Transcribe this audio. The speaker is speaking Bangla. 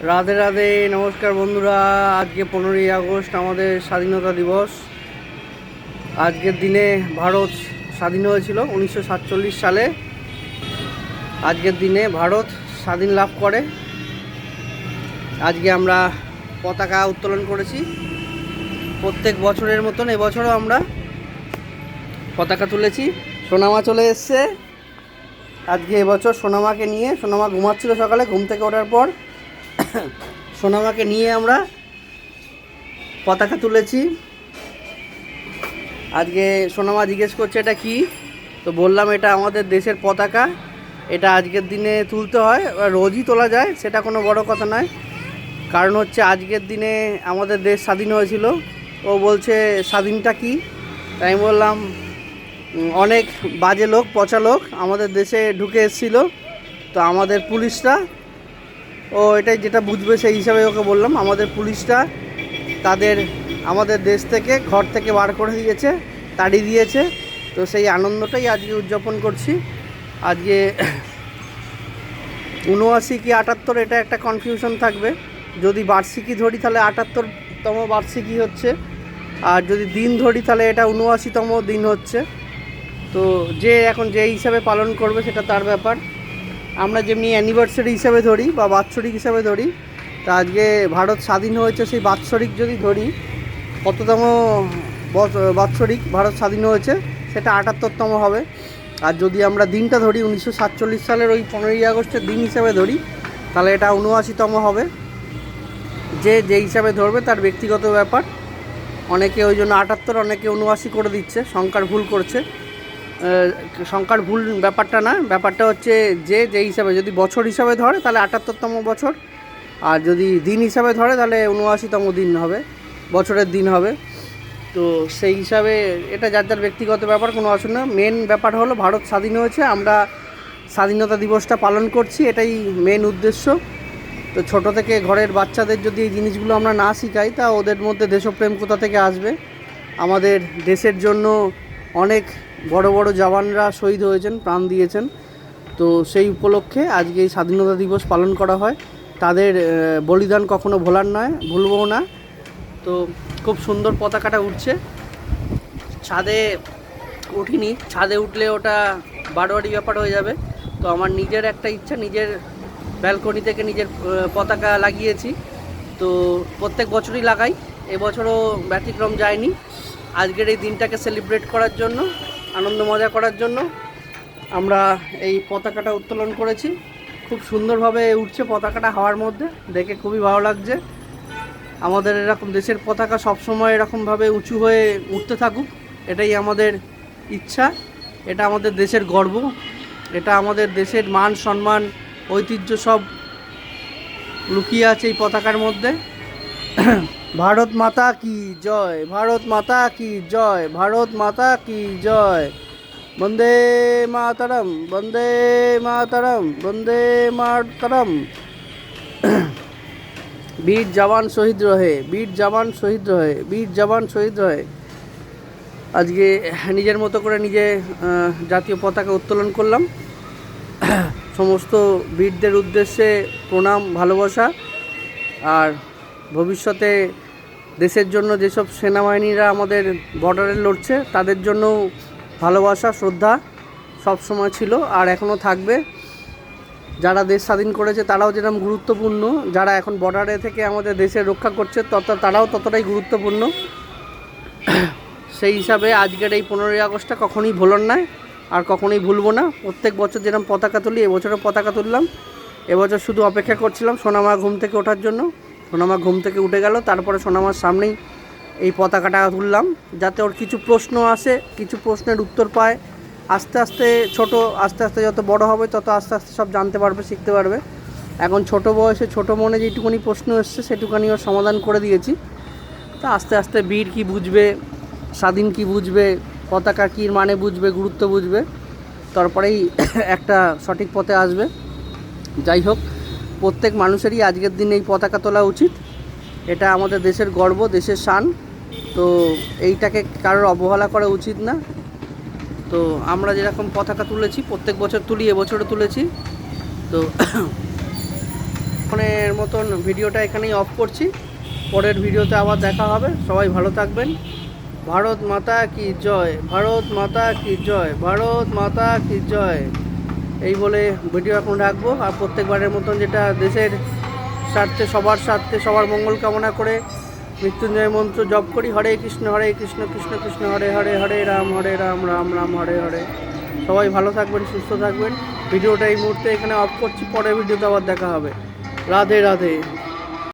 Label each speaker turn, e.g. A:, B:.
A: রাধে রাধে, নমস্কার বন্ধুরা। আজকে 15ই আগস্ট আমাদের স্বাধীনতা দিবস। আজকের দিনে ভারত স্বাধীন হয়েছিল 1947 সালে। আজকের দিনে ভারত স্বাধীন লাভ করে। আজকে আমরা পতাকা উত্তোলন করেছি। প্রত্যেক বছরের মতন এবছরও আমরা পতাকা তুলেছি। সোনামা চলে এসছে আজকে। এবছর সোনামাকে নিয়ে, সোনামা ঘুমাচ্ছিল সকালে, ঘুম থেকে ওঠার পর সোনামাকে নিয়ে আমরা পতাকা তুলেছি। আজকে সোনামা জিজ্ঞেস করছে এটা কি, তো বললাম এটা আমাদের দেশের পতাকা। এটা আজকের দিনে তুলতে হয়, রোজই তোলা যায়, সেটা কোনো বড় কথা নয়। কারণ হচ্ছে আজকের দিনে আমাদের দেশ স্বাধীন হয়েছিল। ও বলছে স্বাধীনটা কি, তাই আমি বললাম অনেক বাজে লোক, পচা লোক আমাদের দেশে ঢুকে এসেছিল, তো আমাদের পুলিশরা, ও এটাই যেটা বুঝবে সেই হিসাবে ওকে বললাম, আমাদের পুলিশরা তাদের আমাদের দেশ থেকে, ঘর থেকে বার করে দিয়েছে, তাড়িয়ে দিয়েছে। তো সেই আনন্দটাই আজকে উদযাপন করছি। আজকে ৭৯ কি ৭৮, এটা একটা কনফিউশন থাকবে। যদি বার্ষিকী ধরি তাহলে ৭৮তম বার্ষিকী হচ্ছে, আর যদি দিন ধরি তাহলে এটা ৭৯তম দিন হচ্ছে। তো যে এখন যে হিসাবে পালন করবে সেটা তার ব্যাপার। আমরা যেমনি অ্যানিভার্সারি হিসাবে ধরি বা বাৎসরিক হিসাবে ধরি, তা আজকে ভারত স্বাধীন হয়েছে, সেই বাৎসরিক যদি ধরি, কততম বাৎসরিক ভারত স্বাধীন হয়েছে সেটা ৭৮তম হবে। আর যদি আমরা দিনটা ধরি 1947 সালের ওই 15ই আগস্টের দিন হিসাবে ধরি, তাহলে এটা ৭৯তম হবে। যে যে হিসাবে ধরবে তার ব্যক্তিগত ব্যাপার। অনেকে ওই জন্য ৭৮, অনেকে ৭৯ করে দিচ্ছে, সংখ্যার ভুল করছে। সংখ্যার ভুল ব্যাপারটা না, ব্যাপারটা হচ্ছে যে যে হিসাবে, যদি বছর হিসাবে ধরে তাহলে ৭৮তম বছর, আর যদি দিন হিসাবে ধরে তাহলে ৭৯তম দিন হবে, বছরের দিন হবে। তো সেই হিসাবে এটা যার যার ব্যক্তিগত ব্যাপার, কোনো অসুবিধা। মেন ব্যাপার হলো ভারত স্বাধীন হয়েছে, আমরা স্বাধীনতা দিবসটা পালন করছি, এটাই মেন উদ্দেশ্য। তো ছোটো থেকে ঘরের বাচ্চাদের যদি এই জিনিসগুলো আমরা না শেখাই, তা ওদের মধ্যে দেশপ্রেম কোথা থেকে আসবে? আমাদের দেশের জন্য অনেক বড় বড় জওয়ানরা শহীদ হয়েছেন, প্রাণ দিয়েছেন। তো সেই উপলক্ষে আজকে এই স্বাধীনতা দিবস পালন করা হয়। তাদের বলিদান কখনো ভোলার নয়, ভুলবও না। তো খুব সুন্দর পতাকাটা উঠছে। ছাদে উঠিনি, ছাদে উঠলে ওটা বাড়োয়ারি ব্যাপার হয়ে যাবে। তো আমার নিজের একটা ইচ্ছা, নিজের ব্যালকনি থেকে নিজের পতাকা লাগিয়েছি। তো প্রত্যেক বছরই লাগাই, এবছরও ব্যতিক্রম যায়নি। আজকের এই দিনটাকে সেলিব্রেট করার জন্য, আনন্দ মজা করার জন্য আমরা এই পতাকাটা উত্তোলন করেছি। খুব সুন্দরভাবে উঠছে পতাকাটা হাওয়ার মধ্যে, দেখে খুবই ভালো লাগছে। আমাদের এরকম দেশের পতাকা সবসময় এরকমভাবে উঁচু হয়ে উঠতে থাকুক, এটাই আমাদের ইচ্ছা। এটা আমাদের দেশের গর্ব, এটা আমাদের দেশের মান সম্মান, ঐতিহ্য সব লুকিয়ে আছে এই পতাকার মধ্যে। ভারত মাতা কি জয়, ভারত মাতা কি জয়, ভারত মাতা কি জয়। বন্দে মাতরম, বন্দে মাতরম, বন্দে মাতরম। বীর জওয়ান শহীদ রহে, বীর জওয়ান শহীদ রহে, বীর জওয়ান শহীদ রহে। আজকে নিজের মতো করে নিজে জাতীয় পতাকা উত্তোলন করলাম। সমস্ত বীরদের উদ্দেশ্যে প্রণাম, ভালোবাসা। আর ভবিষ্যতে দেশের জন্য যেসব সেনাবাহিনীরা আমাদের বর্ডারে লড়ছে, তাদের জন্য ভালোবাসা, শ্রদ্ধা সব সময় ছিল আর এখনও থাকবে। যারা দেশ স্বাধীন করেছে তারাও যেরকম গুরুত্বপূর্ণ, যারা এখন বর্ডারে থেকে আমাদের দেশের রক্ষা করছে তারাও ততটাই গুরুত্বপূর্ণ। সেই হিসাবে আজকের এই 15ই আগস্টটা কখনোই ভোলার নয়, আর কখনোই ভুলবো না। প্রত্যেক বছর যেরকম পতাকা তুলি, এবছরও পতাকা তুললাম। এবছর শুধু অপেক্ষা করছিলাম সোনামা ঘুম থেকে ওঠার জন্য। সোনামা ঘুম থেকে উঠে গেল, তারপরে সোনামার সামনেই এই পতাকাটা তুললাম, যাতে ওর কিছু প্রশ্ন আসে, কিছু প্রশ্নের উত্তর পায়। আস্তে আস্তে আস্তে আস্তে যত বড় হবে তত আস্তে আস্তে সব জানতে পারবে, শিখতে পারবে। এখন ছোট বয়সে ছোট মনে যেটুকুনি প্রশ্ন এসছে সেটুকুনি ওর সমাধান করে দিয়েছি। তা আস্তে আস্তে বীর কী বুঝবে, স্বাধীন কী বুঝবে, পতাকা কী মানে বুঝবে, গুরুত্ব বুঝবে, তারপরেই একটা সঠিক পথে আসবে। যাই হোক, প্রত্যেক মানুষেরই আজকের দিনে এই পতাকা তোলা উচিত। এটা আমাদের দেশের গর্ব, দেশের শান। তো এইটাকে কারোর অবহেলা করা উচিত না। তো আমরা যেরকম পতাকা তুলেছি, প্রত্যেক বছর তুলি, এবছরও তুলেছি। তো এখনের মতন ভিডিওটা এখানেই অফ করছি। পরের ভিডিওতে আবার দেখা হবে। সবাই ভালো থাকবেন। ভারত মাতা কি জয়, ভারত মাতা কি জয়, ভারত মাতা কি জয়, এই বলে ভিডিও এখন রাখবো। আর প্রত্যেকবারের মতন যেটা দেশের স্বার্থে, সবার মঙ্গল কামনা করে মৃত্যুঞ্জয় মন্ত্র জপ করি, হরে কৃষ্ণ কৃষ্ণ কৃষ্ণ হরে হরে, হরে রাম রাম রাম হরে হরে। সবাই ভালো থাকবেন, সুস্থ থাকবেন। ভিডিওটা এই মুহূর্তে এখানে অফ করছি। পরের ভিডিওতে আবার দেখা হবে। রাধে রাধে।